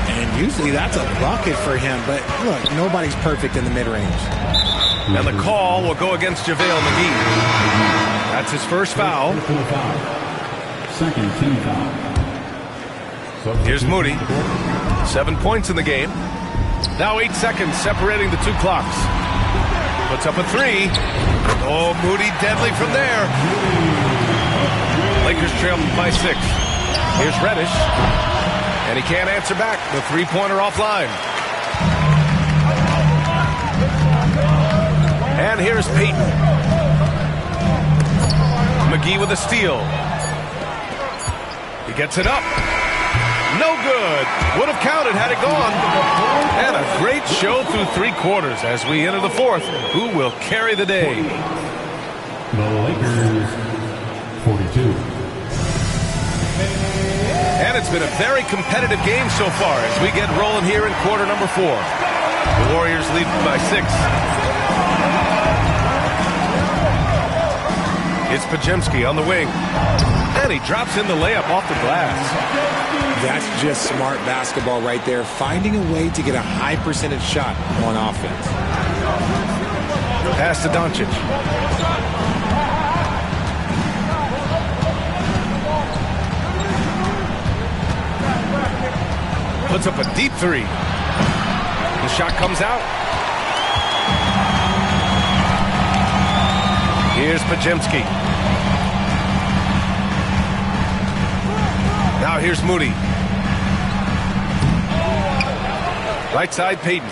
And usually that's a bucket for him, but look, nobody's perfect in the mid-range. And the call will go against JaVale McGee. That's his first foul. Second team foul. Here's Moody. 7 points in the game. Now 8 seconds separating the two clocks. Puts up a 3. Oh, Moody deadly from there. Lakers trail by 6. Here's Reddish. And he can't answer back. The three-pointer offline. And here's Payton. McGee with a steal. He gets it up. No good. Would have counted had it gone. And a great show through 3 quarters as we enter the 4th. Who will carry the day? The Lakers, 42. And it's been a very competitive game so far as we get rolling here in quarter number 4. The Warriors lead by 6. It's Podziemski on the wing. And he drops in the layup off the glass. That's just smart basketball right there, finding a way to get a high percentage shot on offense. Pass to Doncic. Puts up a deep 3. The shot comes out. Here's Podziemski. Now here's Moody. Right side, Payton.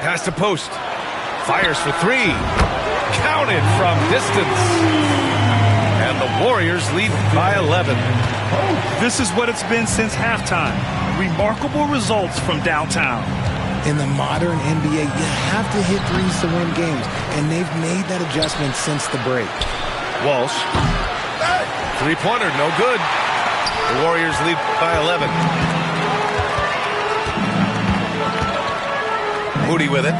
Pass to Post. Fires for three. Counted from distance. And the Warriors lead by 11. This is what it's been since halftime. Remarkable results from downtown. In the modern NBA, you have to hit threes to win games, and they've made that adjustment since the break. Walsh. Three-pointer, no good. The Warriors lead by 11. Moody with it.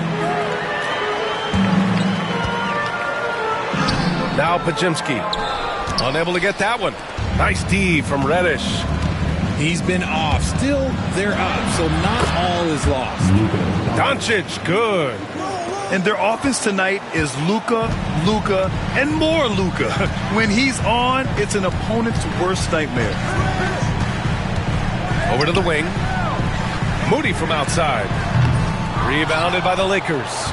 Now Podziemski. Unable to get that one. Nice D from Reddish. He's been off. Still, they're up, so not all is lost. Doncic, good. And their offense tonight is Luka, and more Luka. When he's on, it's an opponent's worst nightmare. Over to the wing. Moody from outside. Rebounded by the Lakers.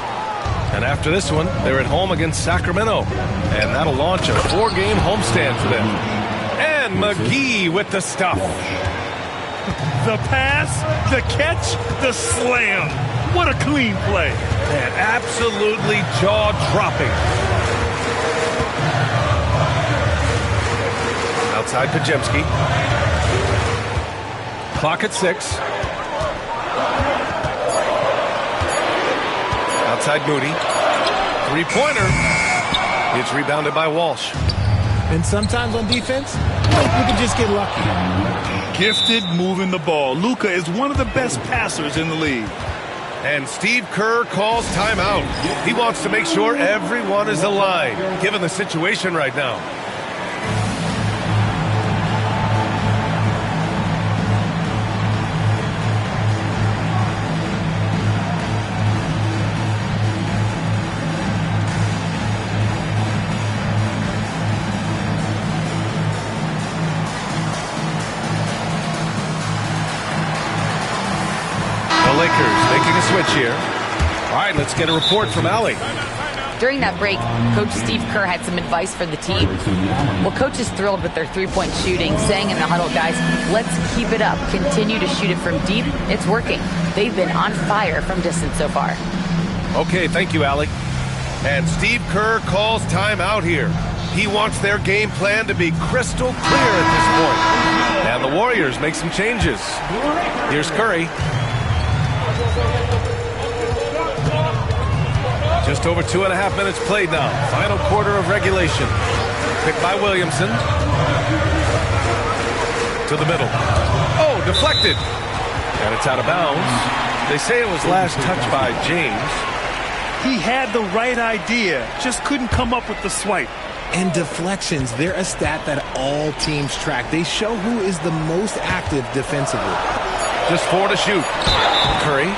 And after this one, they're at home against Sacramento. And that'll launch a 4-game homestand for them. And McGee with the stuff. The pass, the catch, the slam. What a clean play. And absolutely jaw-dropping. Outside Podziemski. Clock at 6. Outside Moody. Three-pointer. It's rebounded by Walsh. And sometimes on defense, you can just get lucky. Gifted moving the ball. Luka is one of the best passers in the league. And Steve Kerr calls timeout. He wants to make sure everyone is aligned, given the situation right now. Switch here. All right, let's get a report from Allie. During that break, Coach Steve Kerr had some advice for the team. Well, Coach is thrilled with their three-point shooting, saying in the huddle, guys, let's keep it up. Continue to shoot it from deep. It's working. They've been on fire from distance so far. Okay, thank you, Allie. And Steve Kerr calls timeout here. He wants their game plan to be crystal clear at this point. And the Warriors make some changes. Here's Curry. Just over 2.5 minutes played now. Final quarter of regulation. Picked by Williamson. To the middle. Oh, deflected. And it's out of bounds. They say it was last touched by James. He had the right idea, just couldn't come up with the swipe. And deflections, they're a stat that all teams track. They show who is the most active defensively. Just 4 to shoot. Curry.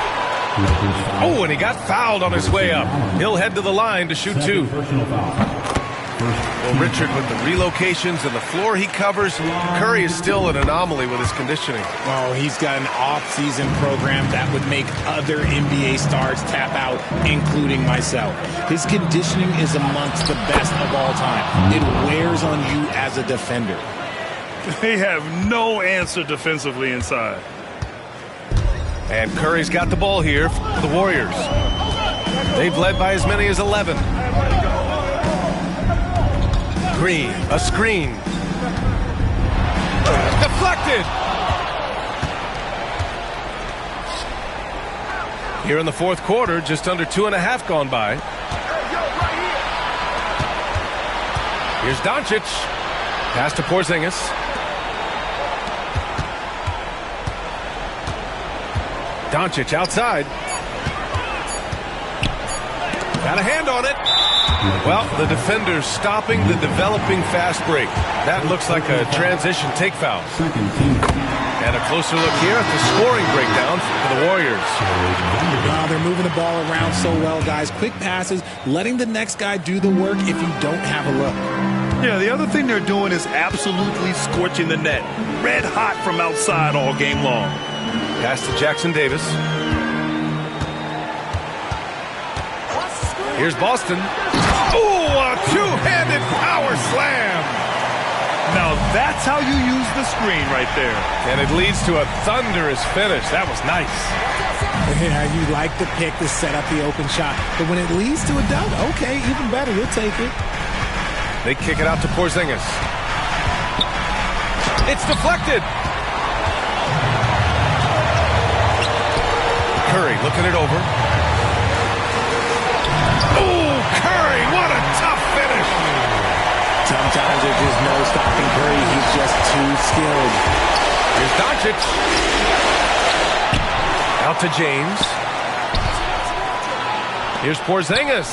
Oh, and he got fouled on his way up. He'll head to the line to shoot 2. Well, Richard, with the relocations and the floor he covers, Curry is still an anomaly with his conditioning. Oh, he's got an off-season program that would make other NBA stars tap out, including myself. His conditioning is amongst the best of all time. It wears on you as a defender. They have no answer defensively inside. And Curry's got the ball here for the Warriors. They've led by as many as 11. Green, a screen. Deflected! Here in the fourth quarter, just under 2.5 gone by. Here's Doncic. Pass to Porzingis. Doncic outside. Got a hand on it. Well, the defender's stopping the developing fast break. That looks like a transition take foul. And a closer look here at the scoring breakdown for the Warriors. Wow, they're moving the ball around so well, guys. Quick passes, letting the next guy do the work if you don't have a look. Yeah, the other thing they're doing is absolutely scorching the net. Red hot from outside all game long. Pass to Jackson Davis. Here's Boston. Ooh, a two-handed power slam. Now that's how you use the screen right there. And it leads to a thunderous finish. That was nice. Yeah, you like the pick to set up the open shot. But when it leads to a dunk, okay, even better. You'll take it. They kick it out to Porzingis. It's deflected. Curry looking it over. Oh, Curry, what a tough finish. Sometimes there's just no stopping Curry. He's just too skilled. Here's Doncic. Out to James. Here's Porzingis.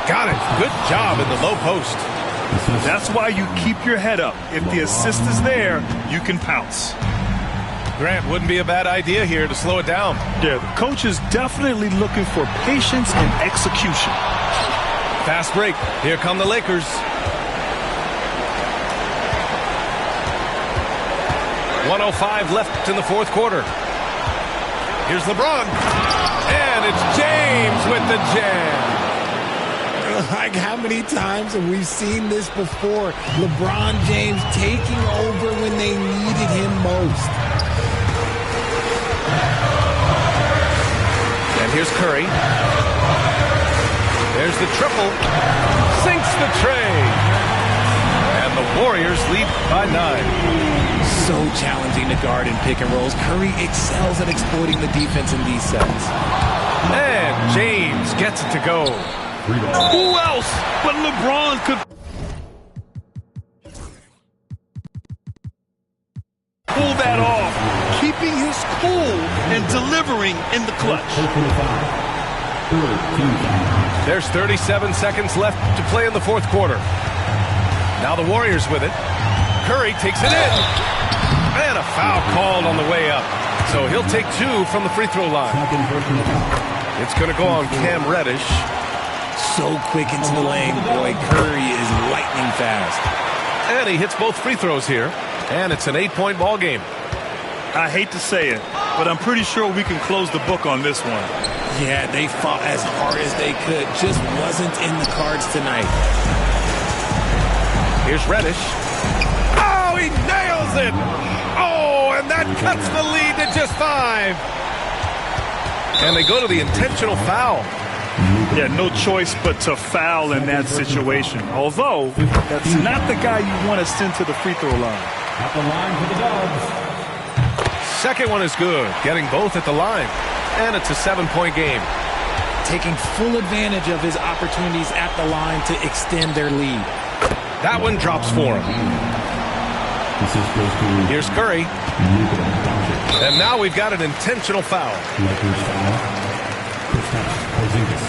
Got it. Good job in the low post. That's why you keep your head up. If the assist is there, you can pounce. Grant, wouldn't be a bad idea here to slow it down. Yeah, the coach is definitely looking for patience and execution. Fast break. Here come the Lakers. .105 left in the fourth quarter. Here's LeBron. And it's James with the jam. Like, how many times have we seen this before? LeBron James taking over when they needed him most. And here's Curry. There's the triple. Sinks the tray. And the Warriors lead by 9. So challenging to guard in pick and rolls. Curry excels at exploiting the defense in these sets. And James gets it to go. Who else but LeBron could pull that off, keeping his cool and delivering in the clutch. There's 37 seconds left to play in the fourth quarter. Now the Warriors with it. Curry takes it in. And a foul called on the way up. So he'll take 2 from the free throw line. It's going to go on Cam Reddish. So quick into the lane, boy. Curry is lightning fast. And he hits both free throws here. And it's an 8-point ball game. I hate to say it, but I'm pretty sure we can close the book on this one. Yeah, they fought as hard as they could. Just wasn't in the cards tonight. Here's Reddish. Oh, he nails it! Oh, and that cuts the lead to just 5. And they go to the intentional foul. Yeah, no choice but to foul in that situation. Although, that's not the guy you want to send to the free throw line. At the line for the Dubs. Second one is good, getting both at the line. And it's a 7-point game. Taking full advantage of his opportunities at the line to extend their lead. That one drops for him. Here's Curry. And now we've got an intentional foul. Lakers foul. Porzingis.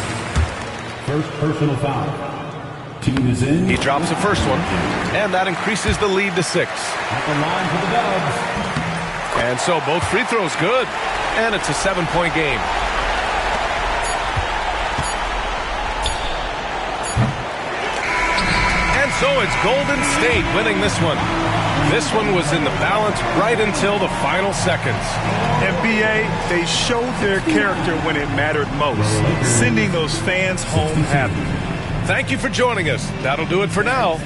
First personal foul. Team is in. He drops the first one, and that increases the lead to 6. At the line for the Dubs. And so both free throws good, and it's a 7-point game. And so it's Golden State winning this one. This one was in the balance right until the final seconds. NBA, they showed their character when it mattered most, sending those fans home happy. Thank you for joining us. That'll do it for now.